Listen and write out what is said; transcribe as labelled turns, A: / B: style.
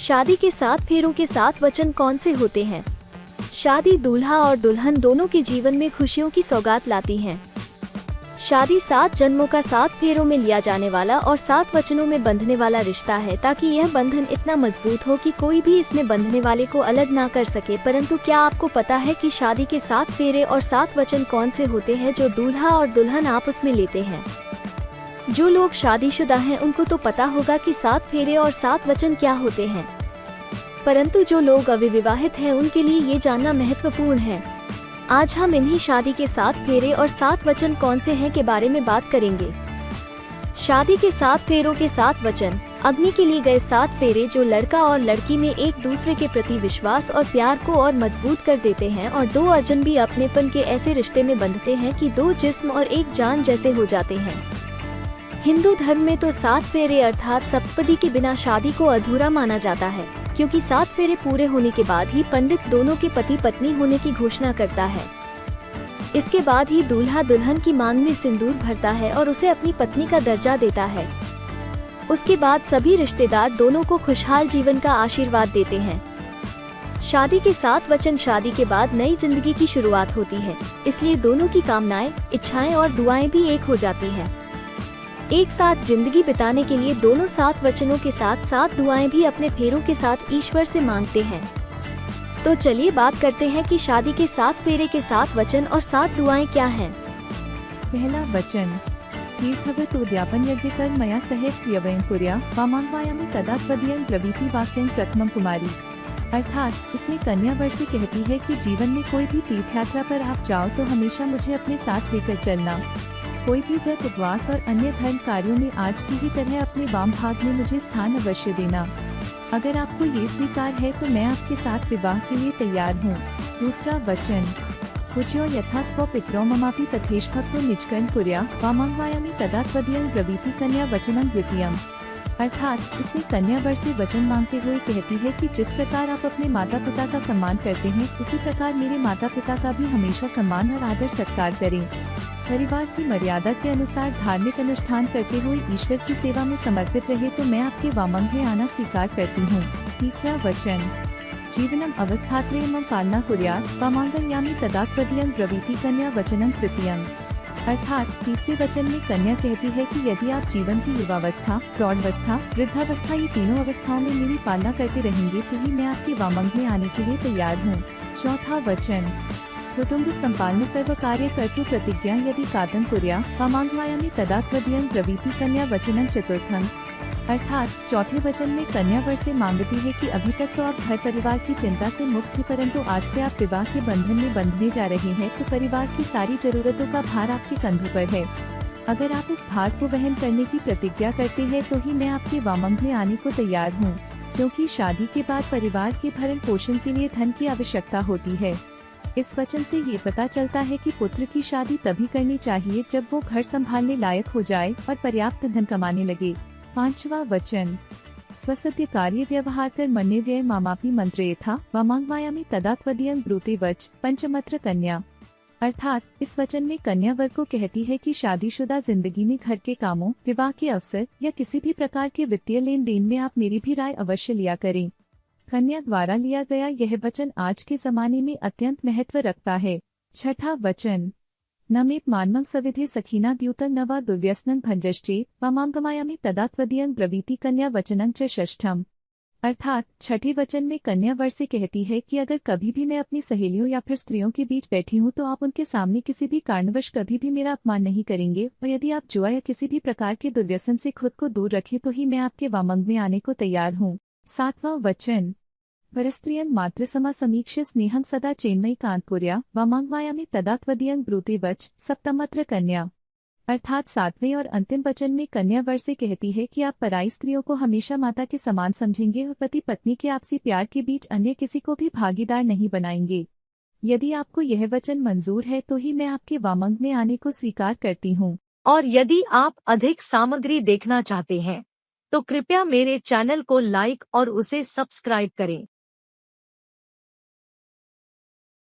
A: शादी के 7 फेरों के 7 वचन कौन से होते हैं? शादी दूल्हा और दुल्हन दोनों के जीवन में खुशियों की सौगात लाती है। शादी 7 जन्मों का 7 फेरों में लिया जाने वाला और 7 वचनों में बंधने वाला रिश्ता है, ताकि यह बंधन इतना मजबूत हो कि कोई भी इसमें बंधने वाले को अलग ना कर सके। परंतु क्या आपको पता है कि शादी के 7 फेरे और 7 वचन कौन से होते हैं जो दूल्हा और दुल्हन आपस में लेते हैं? जो लोग शादीशुदा हैं उनको तो पता होगा कि 7 फेरे और 7 वचन क्या होते हैं, परंतु जो लोग अविवाहित हैं उनके लिए ये जानना महत्वपूर्ण है। आज हम इन्हीं शादी के 7 फेरे और 7 वचन कौन से हैं के बारे में बात करेंगे। शादी के 7 फेरों के 7 वचन। अग्नि के लिए गए 7 फेरे जो लड़का और लड़की में एक दूसरे के प्रति विश्वास और प्यार को और मजबूत कर देते हैं और 2 अजनबी अपनेपन के ऐसे रिश्ते में बंधते हैं कि 2 जिस्म और एक जान जैसे हो जाते हैं। हिंदू धर्म में तो 7 फेरे अर्थात सप्तपदी के बिना शादी को अधूरा माना जाता है, क्योंकि 7 फेरे पूरे होने के बाद ही पंडित दोनों के पति पत्नी होने की घोषणा करता है। इसके बाद ही दूल्हा दुल्हन की मांग में सिंदूर भरता है और उसे अपनी पत्नी का दर्जा देता है। उसके बाद सभी रिश्तेदार दोनों को खुशहाल जीवन का आशीर्वाद देते हैं। शादी के 7 वचन। शादी के बाद नई जिंदगी की शुरुआत होती है, इसलिए दोनों की कामनाएं, इच्छाएं और दुआएं भी एक हो जाती हैं। एक साथ जिंदगी बिताने के लिए दोनों 7 वचनों के साथ 7 दुआएं भी अपने फेरों के साथ ईश्वर से मांगते हैं। तो चलिए बात करते हैं कि शादी के 7 फेरे के 7 वचन और 7 दुआएं क्या हैं।
B: पहला वचन। तीर्थव्रत उद्यापन यज्ञ कर मया सह प्रियवयं कुर्या वामांगवायामि तदा त्वदीयं ब्रवीति वाक्यं प्रथमं कुमारी। अर्थात इसमें कन्या वर से कहती है कि जीवन में कोई भी तीर्थ यात्रा पर आप जाओ तो हमेशा मुझे अपने साथ लेकर चलना। कोई भी व्रत, उपवास और अन्य धर्म कार्यों में आज की ही तरह अपने वाम भाग में मुझे स्थान अवश्य देना। अगर आपको ये स्वीकार है तो मैं आपके साथ विवाह के लिए तैयार हूँ। दूसरा वचन। पूज्यो यथा स्वपित्रो ममापि तथेष्भक्तो निजकर्म कुर्या वामांगवायामि तदा त्वदीयं ब्रवीति कन्या वचनं द्वितीयम्। अर्थात इसमें कन्या वर से वचन मांगते हुए कहती है कि जिस प्रकार आप अपने माता पिता का सम्मान करते हैं, उसी प्रकार मेरे माता पिता का भी हमेशा सम्मान और आदर सत्कार करें। परिवार की मर्यादा के अनुसार धार्मिक अनुष्ठान करते हुए ईश्वर की सेवा में समर्पित रहे तो मैं आपके वामंग में आना स्वीकार करती हूँ। तीसरा वचन। जीवनम अवस्थात्रयं पालना कुर्यात् वामांगयामि तदा त्वदीयं ब्रवीति कन्या वचनं तृतीयम्। अर्थात तीसरे वचन में कन्या कहती है कि यदि आप जीवन की युवावस्था, प्रौढ़ावस्था, वृद्धावस्था ये तीनों अवस्थाओं में मेरी पालना करते रहेंगे तो ही मैं आपके वामंग में आने के लिए तैयार हूँ। चौथा वचन। कुटुंब संपालन सर्व कार्य कर्तु प्रतिज्ञा यदि कातं कुर्या वामांगवायामि तदा त्वदीयं ब्रवीति कन्या वचनं चतुर्थम्। अर्थात चौथे वचन में कन्या वर से मांगती है कि अभी तक तो आप घर परिवार की चिंता से मुक्त थे, परंतु आज से आप विवाह के बंधन में बंधने जा रहे हैं तो परिवार की सारी जरूरतों का भार आपके कंधों पर है। अगर आप इस भार को वहन करने की प्रतिज्ञा करते हैं तो ही मैं आपके वामंग में आने को तैयार हूँ, क्योंकि शादी के बाद परिवार के भरण पोषण के लिए धन की आवश्यकता होती है। इस वचन से ये पता चलता है कि पुत्र की शादी तभी करनी चाहिए जब वो घर संभालने लायक हो जाए और पर्याप्त धन कमाने लगे। पांचवा वचन। स्वसत्य कार्य व्यवहार कर मन्ये व्यय मामापि मंत्रे था वामांगवायामि तदा त्वदीयं ब्रूते वच पंचमत्र कन्या। अर्थात इस वचन में कन्या वर को कहती है कि शादीशुदा जिंदगी में घर के कामों, विवाह के अवसर या किसी भी प्रकार के वित्तीय लेन देन में आप मेरी भी राय अवश्य लिया करें। कन्या द्वारा लिया गया यह वचन आज के जमाने में अत्यंत महत्व रखता है। छठा वचन। नमेप मानमं सविधे सखीना द्यूतं न वा दुर्व्यसनं भंजश्चेत् वामांगमायामि तदा त्वदीयं ब्रवीति कन्या वचनं च षष्ठम्। अर्थात छठे वचन में कन्या वर से कहती है कि अगर कभी भी मैं अपनी सहेलियों या फिर स्त्रियों के बीच बैठी हूँ तो आप उनके सामने किसी भी कारणवश कभी भी मेरा अपमान नहीं करेंगे, और यदि आप जुआ या किसी भी प्रकार के दुर्व्यसन से खुद को दूर रखें तो ही मैं आपके वामंग में आने को तैयार हूँ। सातवां वचन। परस्त्रियं मातृसमा समीक्ष्य स्नेहं सदा चेन्मयी कांतपुर्या वामांगवायामि तदा त्वदीयं ब्रूते वच सप्तमत्र कन्या। अर्थात 7वें और अंतिम वचन में कन्या वर से कहती है कि आप पराई स्त्रियों को हमेशा माता के समान समझेंगे और पति पत्नी के आपसी प्यार के बीच अन्य किसी को भी भागीदार नहीं बनाएंगे। यदि आपको यह वचन मंजूर है तो ही मैं आपके वामंग में आने को स्वीकार करती हूँ।
C: और यदि आप अधिक सामग्री देखना चाहते हैं तो कृपया मेरे चैनल को लाइक और उसे सब्सक्राइब करें।